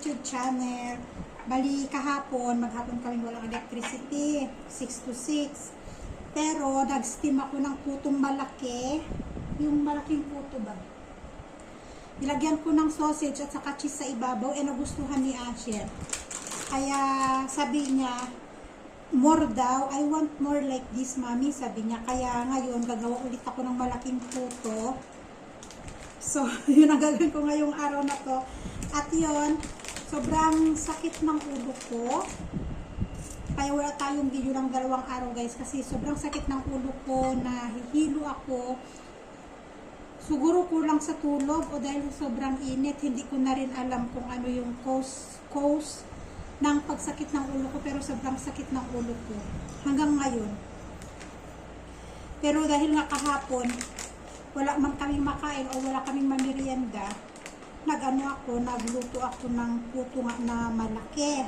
YouTube channel. Bali, maghapon kami walang electricity, 6 to 6. Pero, nag-steam ako ng putong malaki. Yung malaking puto ba? Nilagyan ko ng sausage at saka cheese sa ibabaw. Nagustuhan ni Asher. Kaya, sabi niya, more daw. I want more like this, Mami. Sabi niya. Kaya, ngayon, gagawa ulit ako ng malaking puto. So, yun ang gagawin ko ngayong araw na to. At yun, sobrang sakit ng ulo ko. Kaya wala tayong video ng 2 araw guys. Kasi sobrang sakit ng ulo ko. Nahihilo ako. Siguro kulang sa tulog. O dahil sobrang init. Hindi ko na rin alam kung ano yung cause ng pagsakit ng ulo ko. Pero sobrang sakit ng ulo ko. Hanggang ngayon. Pero dahil nga kahapon, wala man kaming makain o wala kaming mamerienda, nagluto ako ng puto nga na malaki.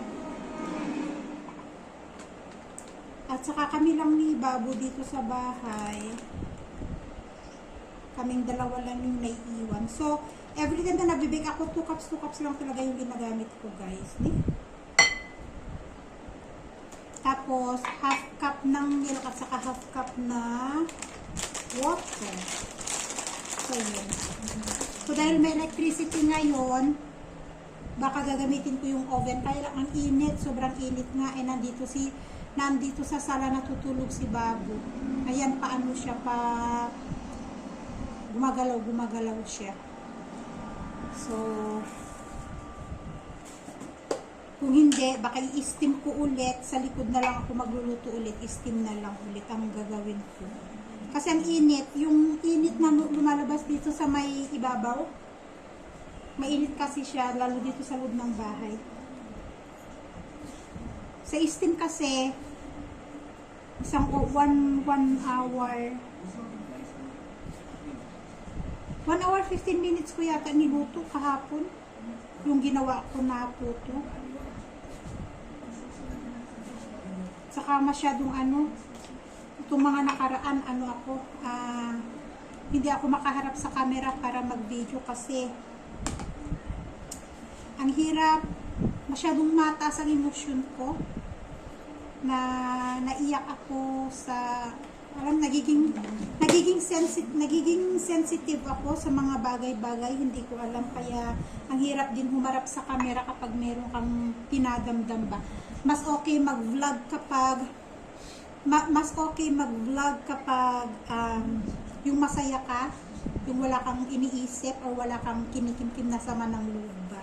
At saka kami lang ni Babu dito sa bahay. Kaming dalawa lang yung naiiwan. So, every time na nabibig ako, 2 cups lang talaga yung ginagamit ko guys. Tapos, half cup ng milk at saka half cup na water. So, yun. So, dahil may electricity ngayon, baka gagamitin ko yung oven. Kaya lang ang init, sobrang init nga. Nandito sa sala natutulog si Babu. Ayan, paano siya gumagalaw siya. So, kung hindi, baka i-steam ko ulit. Sa likod na lang ako magluluto ulit. I-steam na lang ulit ang gagawin ko. Kasi ang init, yung init na lumalabas dito sa may ibabaw, mainit kasi siya, lalo dito sa loob ng bahay. Sa steam kasi, isang 1 hour, 1 hour 15 minutes ko yata niluto kahapon, yung ginawa ko na puto. Saka masyadong itong mga nakaraan, hindi ako makaharap sa camera para mag-video kasi ang hirap, masyadong mataas ang emosyon ko na naiyak ako sa, nagiging sensitive ako sa mga bagay-bagay, hindi ko alam, kaya ang hirap din humarap sa camera kapag meron kang pinadamdam ba. Mas okay mag-vlog kapag yung masaya ka, yung wala kang iniisip o wala kang kinikimkim na sama ng loob ba.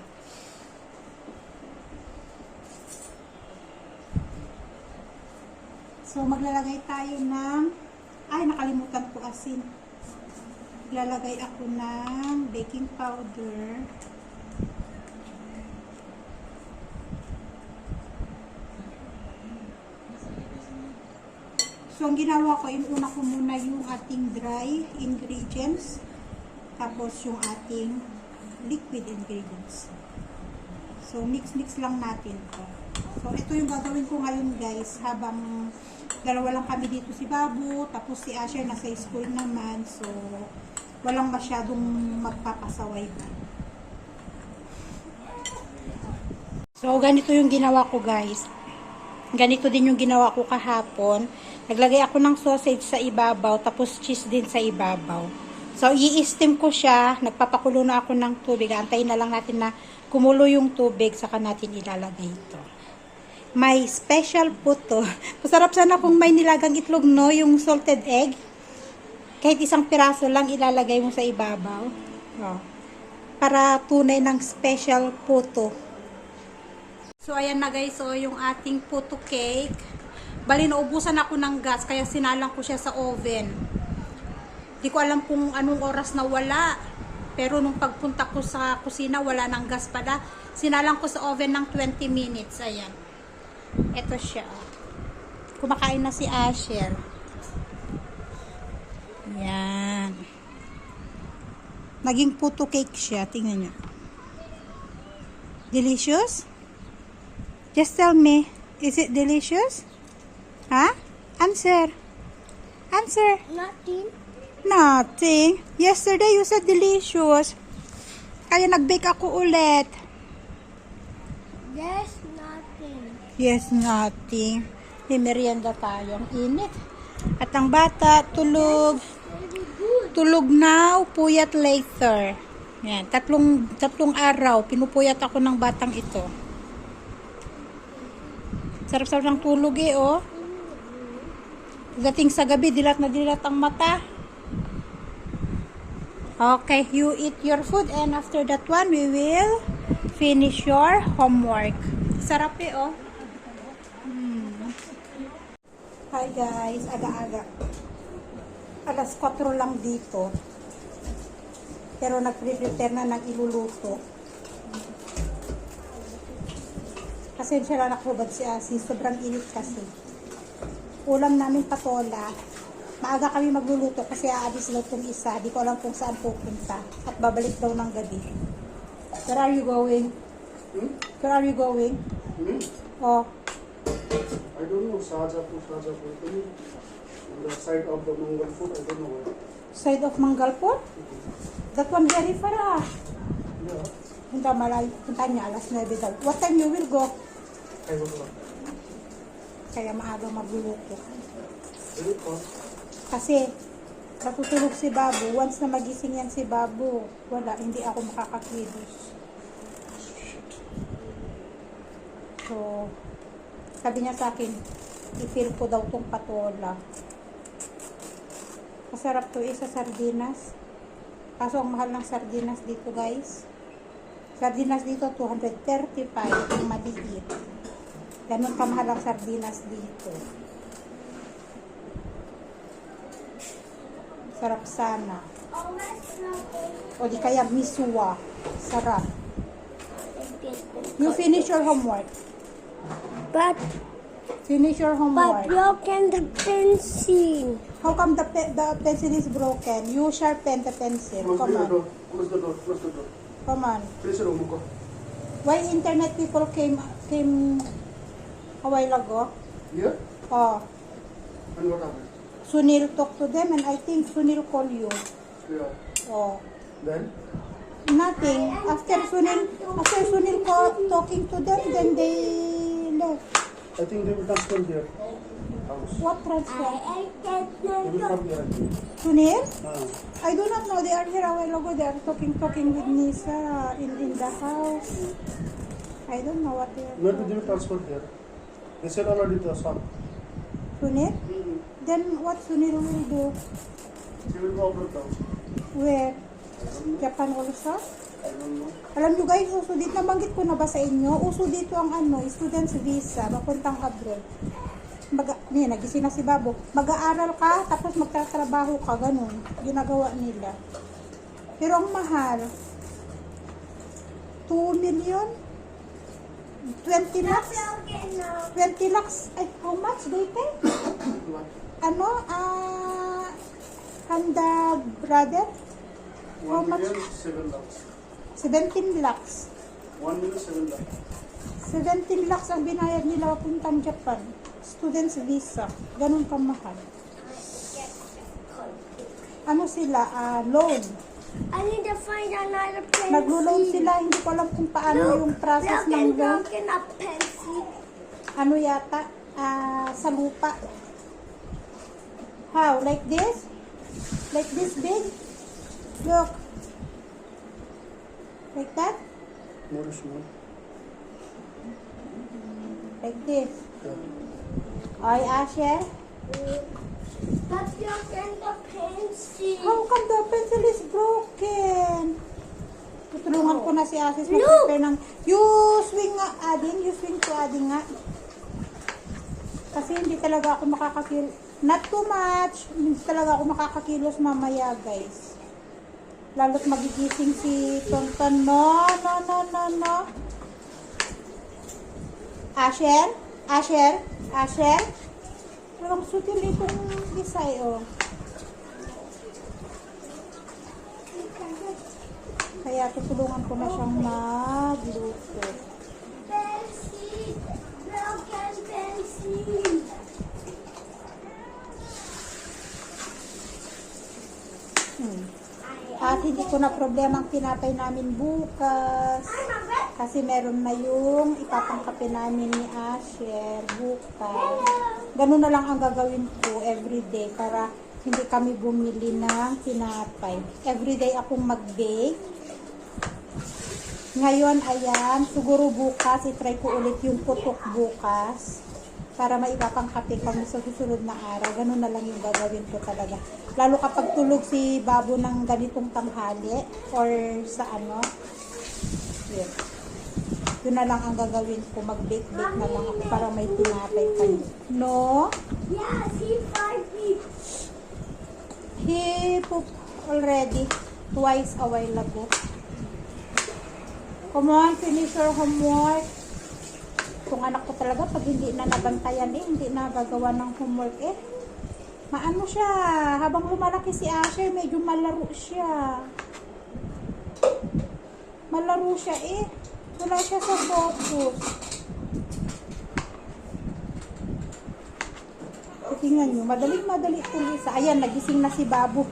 So, maglalagay tayo ng, nakalimutan ko asin. Lalagay ako ng baking powder. So, ang ginawa ko, inuna ko muna yung ating dry ingredients, tapos yung ating liquid ingredients. So, mix lang natin to. So, ito yung gagawin ko ngayon guys, habang dalawa lang kami dito, si Babu, tapos si Asher nasa school naman, so, walang masyadong magpapasaway ba. So, ganito yung ginawa ko guys. Ganito din yung ginawa ko kahapon. Naglagay ako ng sausage sa ibabaw, tapos cheese din sa ibabaw. So, i-steam ko siya. Nagpapakulo na ako ng tubig. Antayin na lang natin na kumulo yung tubig, saka natin ilalagay ito. May special puto. Masarap sana kung may nilagang itlog, no? Yung salted egg. Kahit isang piraso lang ilalagay mo sa ibabaw. Oh. Para tunay ng special puto. So, ayan na guys. So, yung ating puto cake. Bali, naubusan ako ng gas. Kaya sinalang ko siya sa oven. Di ko alam kung anong oras na wala. Pero nung pagpunta ko sa kusina, wala ng gas pala. Sinalang ko sa oven ng 20 minutes. Ayan. Ito siya. Kumakain na si Asher. Ayan. Naging puto cake siya. Tingnan nyo. Delicious? Just tell me, is it delicious? Huh? Answer. Answer. Nothing. Yesterday you said delicious. Kaya nag-bake ako ulit. There's nothing. Yes, nothing. May merienda tayo. Ang init. At ang bata, tulog. Very good. Tulog now, puyat later. Yan, tatlong araw, pinupuyat ako ng batang ito. Sarap-sarap ng tulog eh, oh. Dating sa gabi, dilat na dilat ang mata. Okay, you eat your food and after that one, we will finish your homework. Sarap eh, oh. Hi guys, aga-aga. Alas 4 lang dito. Pero nag-prepare na ng iluluto. Kasi siya lang nakubad si Asi. Sobrang init kasi. Ulam namin patola. Maaga kami magluluto kasi aalis daw itong isa. Di ko alam kung saan pupunta. At babalik daw ng gabi. Where are you going? Where are you going? Oh, I don't know, Shahjapur. On the side of the Mongol food, I don't know where. side of Mangalpur? That one very far ah. Yeah, Punta malayo. Punta niya alas 9 daw. What time you will go? I don't know. Kaya maaga magluluto. Very fast. Kasi natutulog si Babu. Once na magising yan si Babu, wala, hindi ako makakakilos. So, sabi niya sa akin, i-fill ko daw tong patola. Masarap to sa sardinas. Kaso ang mahal ng sardinas dito guys. Sardinas dito 235 yung maliit. Ganun kamahal ang sardinas dito. Sarap sana. O di kaya miswa. Sarap. You finish your homework. But Finish your homework. broken the pencil. How come the pencil is broken? You sharpen the pencil. Close Come the on. door. Close the door. Close the door. Come on. Please, Romuko. Why internet people came a while ago? Here? Oh, And what happened? Sunil talked to them and I think Sunil called you. Yeah. Oh, Then? nothing. After Sunil talking to them, then they left. I think they will transfer their house. What transfer? They will come here, I think. Sunil? Ah. I do not know. They are here a while ago. They are talking with Nisa in the house. I don't know what they are. Maybe they will transfer here. They said already the shop. Sunil? Then what Sunil will do? She will go abroad now. Where? I don't know. Japan also? I don't know. Alam nyo guys, uso dito, nabanggit ko na ba sa inyo? Uso dito ang student's visa, mapuntang abroad. Nagising na si Babo. Mag-aaral ka, tapos magtatrabaho ka, ganun. Ginagawa nila. Pero ang mahal, 2 million? 20 lakhs? 20 lakhs? Ay, how much they pay? What? Handa brother? How 1 much? million, 7 lakhs. 17 lakhs. 1 million, 7 lakhs. 17 lakhs ang binayad nila papuntang Japan. Student's visa. Ganun kamahal. Ano sila? Loan. I need to find another pencil. Naglo-loan sila. Hindi ko alam kung paano yung process ng loan. broken a pencil. Ano yata? Sa lupa. How? Like this? Like this big? Look. Like that? More small. Like this. Yeah. Ay, Asher? But broken the pencil. How come the pencil is broken? Tutulungan ko na si Asis No! mag-prepare ng... You swing nga, Ading. You swing to Ading nga. Kasi hindi talaga ako makakakilos. Not too much. Hindi talaga ako makakakilos mamaya, guys. Lalo't magigising si Tonton. No. Asher? Parang sutil itong isay, oh. Kaya tutulungan ko na siyang magluto. Pencil. Broken pencil. At hindi ko na problema ang tinapay namin bukas. I'm a Kasi meron na yung ipapangkape namin ni Asher bukas. Ganun na lang ang gagawin ko everyday para hindi kami bumili ng tinapay. Everyday akong mag-bake. Ngayon, ayan, siguro bukas, itry ko ulit yung putok bukas para maipapangkape kami sa susunod na araw. Ganun na lang yung gagawin ko talaga. Lalo kapag tulog si Babo ng ganitong tanghali or sa ano, yun. Yun na lang ang gagawin ko. Mag-bake-bake na lang ako para may tinapay kayo. No? Yeah, see 5 feet. He pooped already twice a while ago. Come on, finish your homework. Kung anak ko talaga, pag hindi na nabantayan hindi na gagawa ng homework maano siya, habang lumalaki si Asher, medyo malaro siya. Malaro siya wala siya sa focus. Tingnan nyo, madali tuloy sa, ayan, nagising na si Babu.